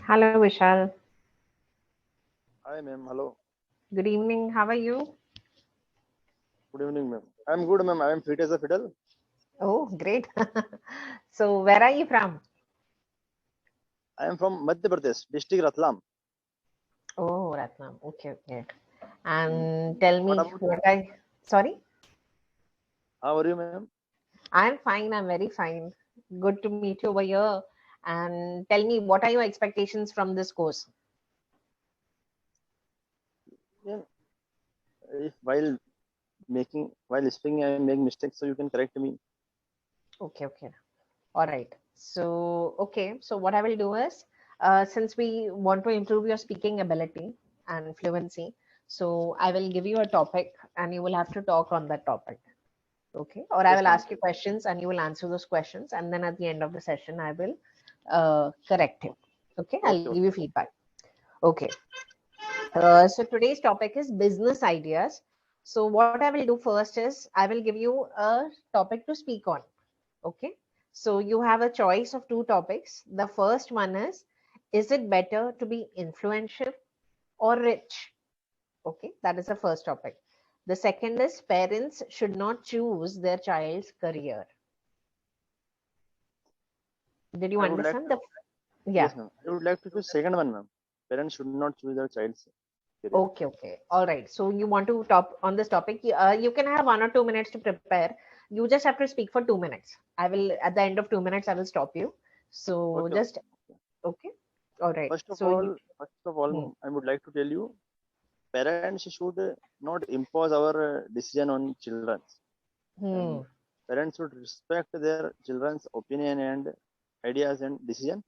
Hello, Vishal. Hi, ma'am. Hello. Good evening. How are you? Good evening, ma'am. I'm good, ma'am. I am fit as a fiddle. Oh, great. So, where are you from? I am from Madhya Pradesh, district Ratlam. Oh, Ratnam. Okay, okay. Mm. And tell What me about you? what I. Sorry? How are you, ma'am? I'm fine. I'm very fine. Good to meet you over here. And tell me, what are your expectations from this course? Yeah. If while speaking, I make mistakes, so you can correct me. Okay, okay. All right. So, okay. So, what I will do is, since we want to improve your speaking ability and fluency, so I will give you a topic and you will have to talk on that topic. Okay. Or I Yes, will ma'am. ask you questions and you will answer those questions. And then at the end of the session, I will correct you. Okay. I'll Okay, give you okay. feedback. Okay. So, today's topic is business ideas. So, what I will do first is I will give you a topic to speak on. Okay. So you have a choice of two topics. The first one is it better to be influential or rich? Okay. That is the first topic. The second is parents should not choose their child's career. Did you I would like understand to, the? Yeah. yes, ma'am. I would like to choose second one, ma'am. Parents should not choose their child's career. Okay. Okay. All right. So you want to top on this topic. You can have 1 or 2 minutes to prepare. You just have to speak for 2 minutes. I will, at the end of 2 minutes, I will stop you. So Okay, okay. just, okay. All right. So you, First of all, hmm, ma'am, I would like to tell you, parents should not impose our decision on children, and hmm, parents should respect their children's opinion and ideas and decision.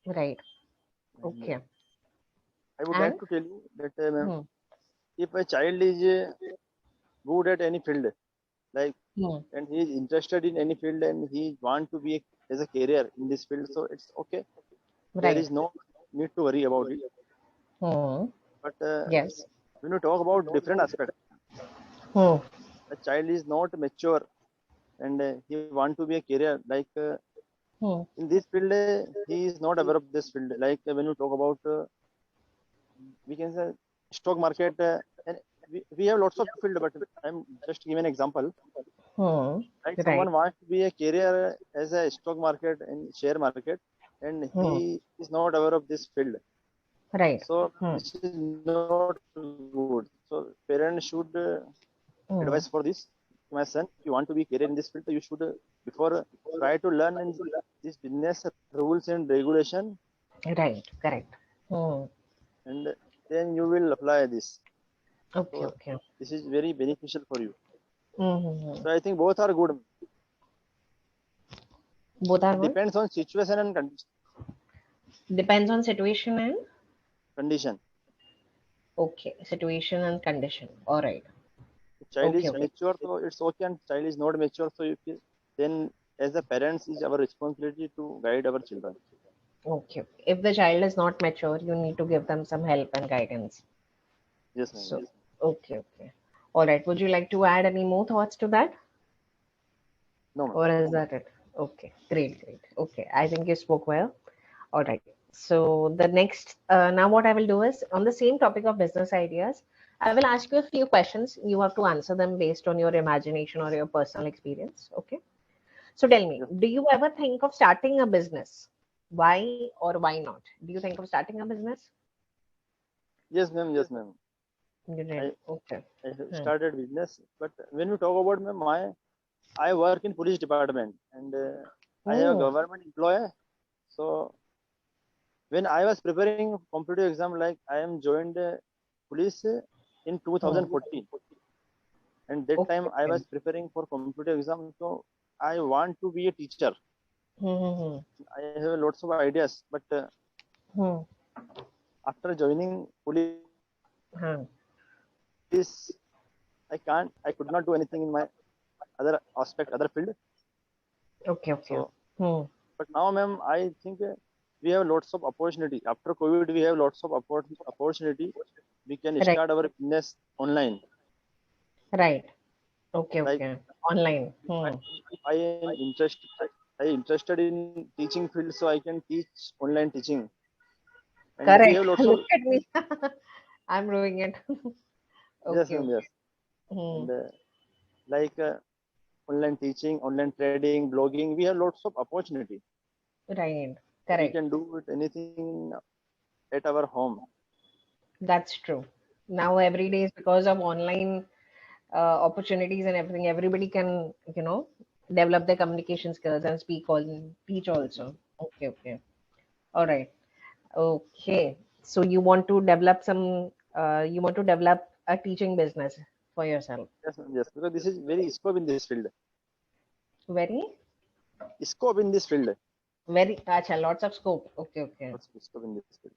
right. And Okay. I would And like to tell you that ma'am, hmm, if a child is good at any field, like, hmm, and he is interested in any field and he want to be as a career in this field, so it's okay. There right. is no need to worry about it. Hmm, But yes. when you talk about different aspects, Hmm, a child is not mature and he want to be a career like hmm, in this field, he is not aware of this field. Like when you talk about, we can say stock market, and we have lots of field, but I'm just giving an example. hmm, Like right. someone wants to be a career as a stock market and share market, and Hmm, he is not aware of this field. right. So Hmm, this is not good. So parents should advise for hmm, this. My son, if you want to be career in this field, you should before try to learn in this business rules and regulation, right. Correct. Hmm, and then you will apply this. okay, So okay. this is very beneficial for you. Hmm, hmm, hmm. So I think both are good. Both are It good. depends on situation and Depends on situation and condition. okay, situation and condition. All right. If child Okay, is okay. mature, so it's okay, and child is not mature, so then as a parents, is our responsibility to guide our children. Okay. If the child is not mature, you need to give them some help and guidance. Yes, ma'am. So, Yes. okay, okay. All right. Would you like to add any more thoughts to that? No, ma'am. Or is that it? Okay, great, great. Okay, I think you spoke well. All right. So the next, now what I will do is on the same topic of business ideas, I will ask you a few questions. You have to answer them based on your imagination or your personal experience. Okay. So tell me, Yes, do you ever think of starting a business? Why or why not? Do you think of starting a business? yes, ma'am. Yes, ma'am. You did. I Okay. I have Hmm. started business, but when we talk about I work in police department, and I have a Oh. government employee. So when I was preparing competitive exam, like I am joined police in Hmm. 2014, and that Okay. time I Okay. was preparing for competitive exam. So I want to be a teacher. Hmm. Hmm. I have lots of ideas, but Hmm. after joining police, Hmm. I could not do anything in my other aspect, other field. Okay. Okay. So, Hmm. but now, ma'am, I think we have lots of opportunity. After COVID, we have lots of opportunity. We can Right. start our business online. Right. Okay. Like Okay. Online. I, Hmm. if I interested in teaching field, so I can teach online teaching. And we Correct. have lots of, Look at me. I'm doing it. yes, Okay, ma'am, okay. yes. Hmm. And like online teaching, online trading, blogging, we have lots of opportunity. Right. We Correct. can do it anything at our home. That's true. Now every day is because of online opportunities and everything. Everybody can, develop their communication skills and speak all, teach also. Okay, okay. All right. Okay. So you want to develop you want to develop a teaching business for yourself. Yes, ma'am, yes, because this is very scope in this field. Very, Scope in this field. very, acha, lots of scope. Okay, okay. What's scope in this field?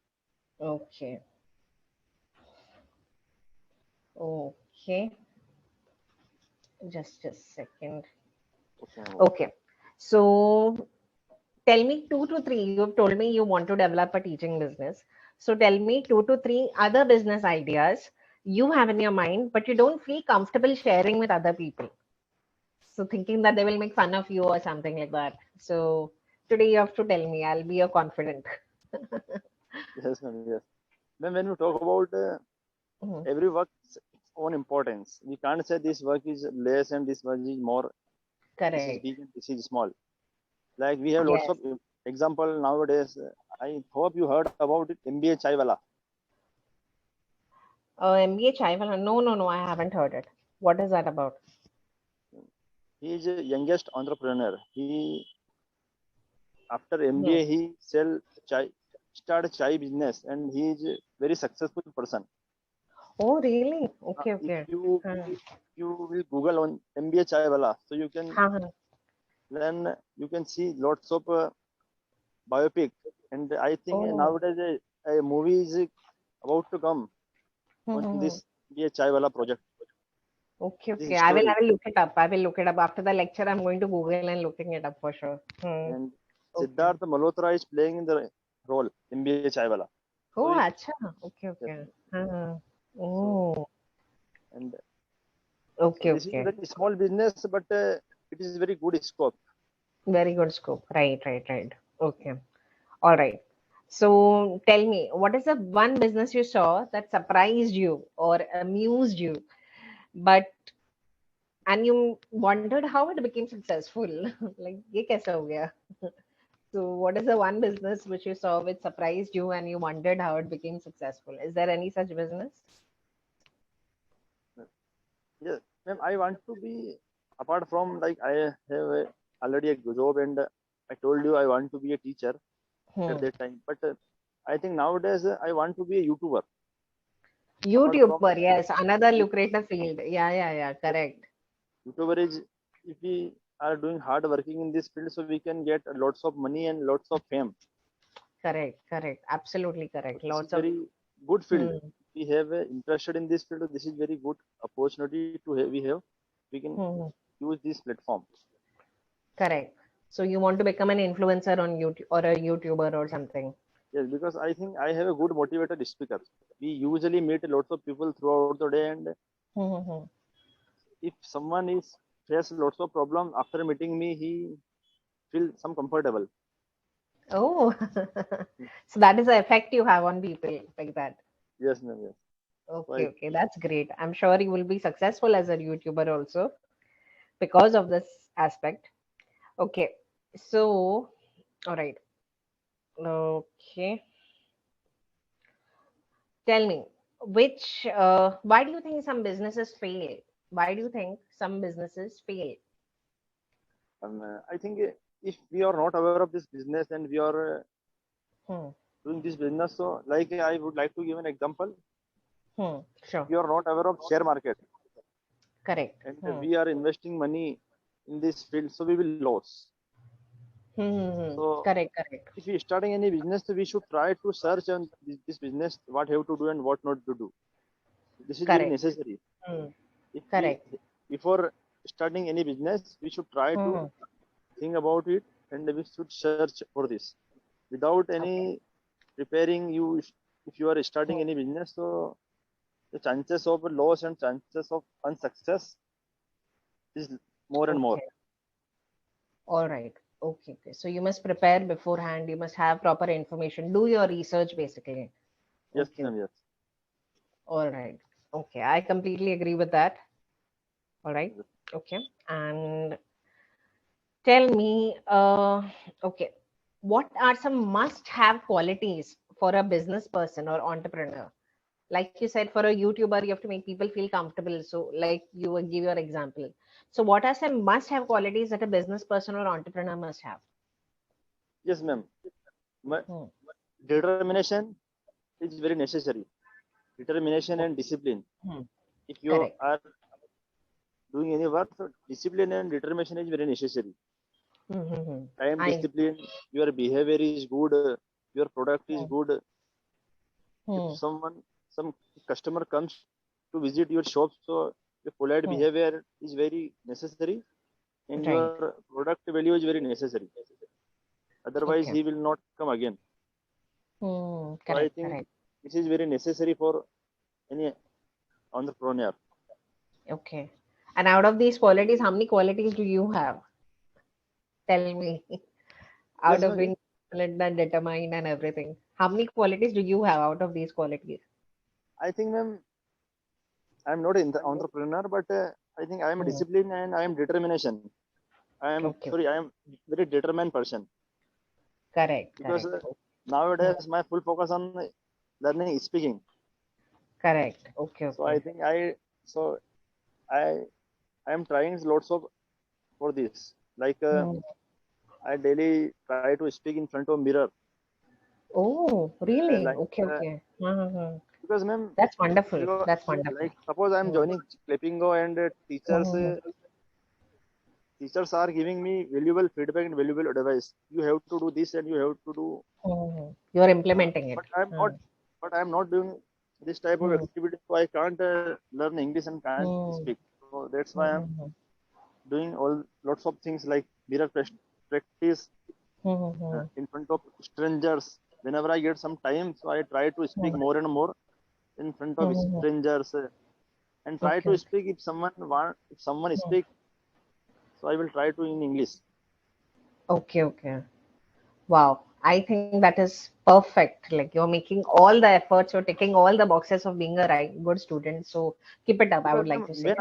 Okay. Okay. Just a second. Okay, ma'am, okay. Okay. So tell me two to three. You've told me you want to develop a teaching business. So tell me two to three other business ideas you have in your mind, but you don't feel comfortable sharing with other people. So thinking that they will make fun of you or something like that. So today you have to tell me. I'll be a confident. Yes, ma'am, yes. Then when we talk about Mhm. every work's own importance, we can't say this work is less and this work is more. This is Correct. big and this is small. Like we have lots Yes. of example nowadays. I hope you heard about it. MBA Chaiwala. MBA Chaiwala. No, no, no. I haven't heard it. What is that about? He is the youngest entrepreneur. He after Hmm. MBA he sell chai, start a chai business, and he is a very successful person. Oh, really? Uh, Okay, if okay. you Hmm. you will Google on MBA Chaiwala, so you can Huh, huh. then you can see lots of biopic, and I think Oh. nowadays a movie is about to come Hmm, on hmm, hmm. this MBA Chaiwala project. Okay, This okay. I story. will look it up. I will look it up. After the lecture, I'm going to Google and looking it up for sure. Hmm. And Okay. Siddharth Malhotra is playing in the role MBA Chaiwala. So Oh, it, acha. Okay, yes, okay. Hmm. so Oh, and so okay, this is a okay. very small business, but it is very good scope. Very good scope. Right, right, right. Okay. All right. So tell me, what is the one business you saw that surprised you or amused you, but and you wondered how it became successful? Like, ये कैसे हो गया? So, what is the one business which you saw which surprised you and you wondered how it became successful? Is there any such business? Yes, ma'am. I want to be apart from like I have already a job, and I told you I want to be a teacher at Hmm. that time. But I think nowadays I want to be a YouTuber. Apart from YouTuber, yes, another you- lucrative field. Yeah, yeah, yeah, yes, correct. YouTuber is if we are doing hard working in this field, so we can get lots of money and lots of fame. Correct, correct. Absolutely So correct. this is Lots of, very good field. hmm, We have interested in this field. This is very good opportunity to have. We can hmm, use this platform. correct. So you want to become an influencer on YouTube or a YouTuber or something. Yes, because I think I have a good motivated speaker. We usually meet lots of people throughout the day, and Hmm, hmm, hmm. if someone is face lots of problem after meeting me, he feel some comfortable. Oh, so that is the effect you have on people like that. Yes, ma'am. Yes. So Okay, okay, that's great. I'm sure you will be successful as a YouTuber also because of this aspect. Okay, so all right. Okay, tell me, why do you think some businesses fail? Why do you think some businesses fail? I think if we are not aware of this business and we are Hmm, doing this business, so like I would like to give an example. sure, We are not aware of share market correct. and we are investing money in this field, so we will lose. So Correct, correct, if we starting any business, we should try to search on this business what have to do and what not to do. This is very correct. necessary. Hmm, If we correct. before starting any business, we should try to Hmm, think about it and we should search for this. Without okay. any preparing, if you are Hmm, starting any business, so the chances of loss and chances of unsuccess is more and more. okay. All right. Okay, okay. So you must prepare beforehand. You must have proper information. Do your research basically. Yes, Okay, ma'am. Yes. all right. Okay, I completely agree with that. All right. Yes. Okay. And tell me, okay, what are some must-have qualities for a business person or entrepreneur? Like you said, for a YouTuber, you have to make people feel comfortable. So, like you will give your example. So, what are some must-have qualities that a business person or entrepreneur must have? Yes, ma'am. My Hmm. determination is very necessary. Determination and discipline. Hmm. If you Correct. are doing any work, so discipline and determination is very necessary. Mm-hmm. Time I. discipline, your behavior is good, your product is Hmm. good. If Hmm. some customer comes to visit your shop, so your polite Hmm. behavior is very necessary, and Right. your product value is very necessary. Otherwise, Okay. he will not come again. Hmm. So I Correct. think Correct. this is very necessary for any entrepreneur. Okay. And out of these qualities, how many qualities do you have? Tell me. Out Yes, of ma'am. being disciplined and determined and everything, how many qualities do you have out of these qualities? I think, ma'am, I'm not an entrepreneur, but I think I am Hmm. disciplined and I am determination. I am Okay. sorry, I am very determined person Correct. because Correct. Hmm. nowadays my full focus on learning speaking. Correct. Okay. So I Okay. think so I I am trying lots of for this. Like Hmm. I daily try to speak in front of mirror. Oh, really? Like Okay. Okay. Hmm. because, ma'am, That's wonderful. because That's wonderful. like suppose I am Hmm. joining Clippingo and Hmm. teachers are giving me valuable feedback and valuable advice. You have to do this and you have to do. Hmm. You're implementing it. But I'm Hmm. not. But I'm not doing this type of Hmm. activity, so I can't learn English and can't Hmm. speak. So that's why I'm Hmm. doing all lots of things like mirror practice Hmm. Hmm. in front of strangers. Whenever I get some time, so I try to speak Hmm. more and more in front of Hmm. strangers and try Okay. to Okay. speak if someone Hmm. speak, so I will try to in English. Okay. Okay. Wow, I think that is perfect. Like you're making all the efforts, you're ticking all the boxes of being a right, good student. So keep it up, I Because, would like ma'am, to say.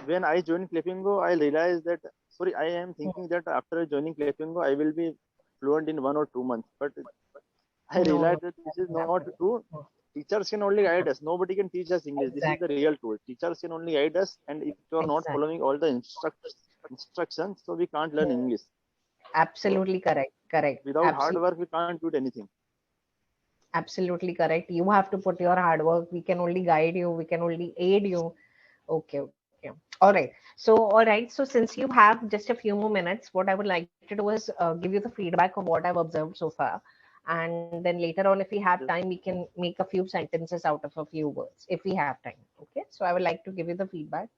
when I joined Clippingo, I realized that sorry, I am thinking that after joining Clippingo, I will be fluent in 1 or 2 months. But I No, no, realized that this that's is not not happening. true. No, Teachers can only guide no, us. Nobody can teach us English. This is the exactly, real truth. Teachers can only guide us, and if you are not exactly. following all the instructions, so we can't learn Hmm. English. So Absolutely correct, correct. without hard work, we can't do anything. Absolutely correct. You have to put your hard work. We can only guide you, we can only aid you. Okay, okay. All right. So, all right. So, since you have just a few more minutes, what I would like to do is give you the feedback of what I've observed so far. And then later on, if we have Yes. time, we can make a few sentences out of a few words if we have time. Okay. So, I would like to give you the feedback.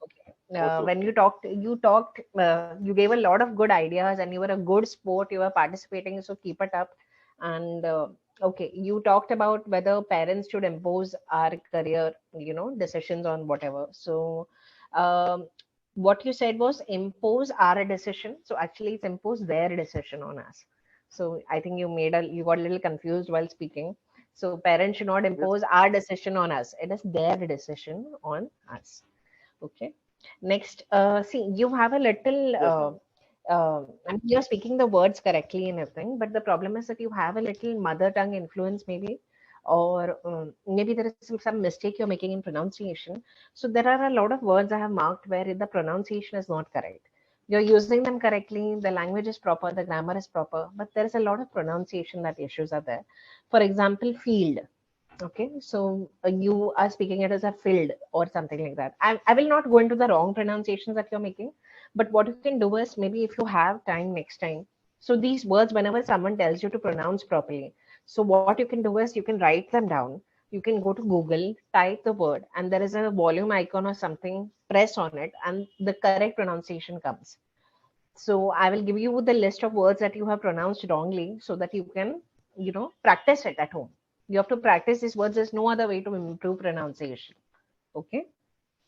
Okay. Okay. When Okay. you gave a lot of good ideas and you were a good sport. You were participating. So, keep it up. And okay, you talked about whether parents should impose our career, decisions on whatever. So, um, what you said was impose our decision. So actually, it's impose their decision on us. So I think you got a little confused while speaking. So parents should not Yes. impose our decision on us. It is their decision on us. Okay. Next, see, you have a little. Yes, ma'am. I mean, you're speaking the words correctly and everything, but the problem is that you have a little mother tongue influence, maybe, or maybe there is some mistake you're making in pronunciation. So there are a lot of words I have marked where the pronunciation is not correct. You're using them correctly, the language is proper, the grammar is proper, but there is a lot of pronunciation that issues are there. For example, field. Okay, so you are speaking it as a field or something like that. I will not go into the wrong pronunciations that you're making, but what you can do is maybe if you have time next time. So these words, whenever someone tells you to pronounce properly, so what you can do is you can write them down. You can go to Google, type the word, and there is a volume icon or something, press on it, and the correct pronunciation comes. So I will give you the list of words that you have pronounced wrongly so that you can, practice it at home. You have to practice these words. There's no other way to improve pronunciation. Okay.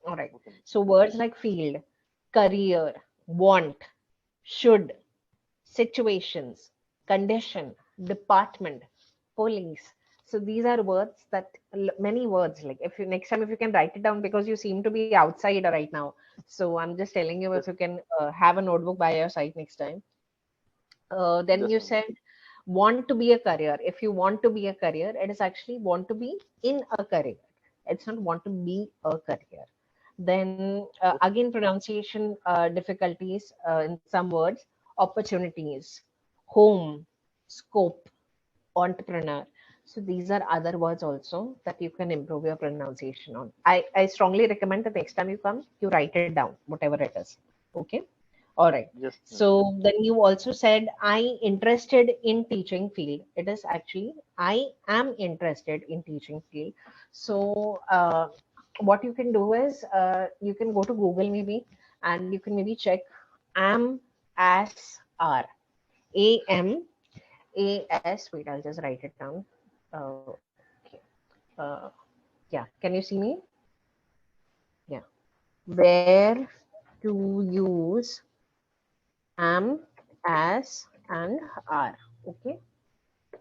All right. Okay. So words like field, career, want, should, situations, condition, department, police. So these are words that many words. Like if you next time if you can write it down because you seem to be outside right now. So I'm just telling you if Yes, you can have a notebook by your side next time. Then yes, you ma'am. said want to be a career. If you want to be a career, it is actually want to be in a career. It's not want to be a career. Then again pronunciation difficulties in some words, opportunities, home, scope, entrepreneur. So these are other words also that you can improve your pronunciation on. I strongly recommend that next time you come, you write it down, whatever it is. Okay. All right. Yes, ma'am. Yes. So then you also said I interested in teaching field. It is actually I am interested in teaching field. So what you can do is you can go to Google maybe and you can maybe check am as r am as. Wait, I'll just write it down. Okay. Uh, yeah. Can you see me? Yeah. Where to use am, as, and are. Okay.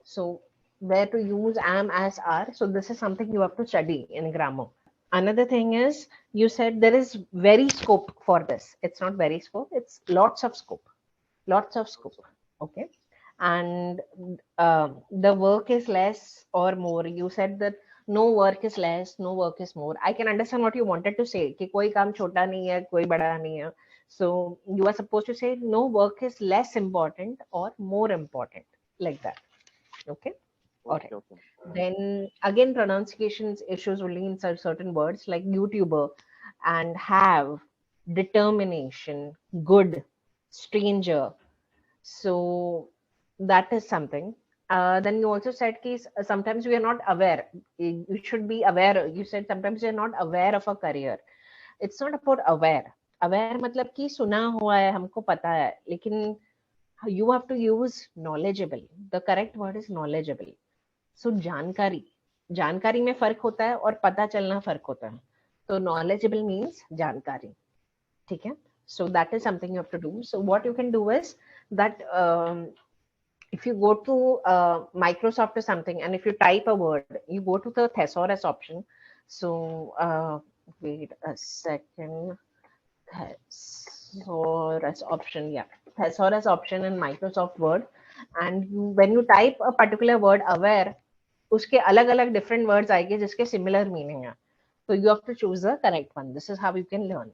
So where to use am, as, are. So this is something you have to study in grammar. Another thing is you said there is very scope for this. It's not very scope. It's lots of scope. Lots of scope. Okay. And the work is less or more. You said that no work is less, no work is more. I can understand what you wanted to say. कि कोई काम छोटा नहीं है, कोई बड़ा नहीं है. So you are supposed to say no work is less important or more important, like that. Okay. All right. Okay, okay. Then again, pronunciations issues only in certain words like YouTuber and have, determination, good, stranger. So that is something. Then you also said case sometimes we are not aware. You should be aware. You said sometimes you're not aware of a career. It's not about aware. Aware मतलब कि सुना हुआ है हमको पता है लेकिन you have to use knowledgeable. The correct word is knowledgeable. So जानकारी जानकारी में फर्क होता है और पता चलना फर्क होता है. तो knowledgeable means जानकारी. ठीक है. So that is something you have to do. So what you can do is that if you go to Microsoft or something, and if you type a word, you go to the thesaurus option. So wait a second. Thesaurus option, yeah. Thesaurus option in Microsoft Word. And when you type a particular word aware, उसके अलग अलग different words आएंगे जिसके similar meaning है. So you have to choose the correct one. This is how you can learn.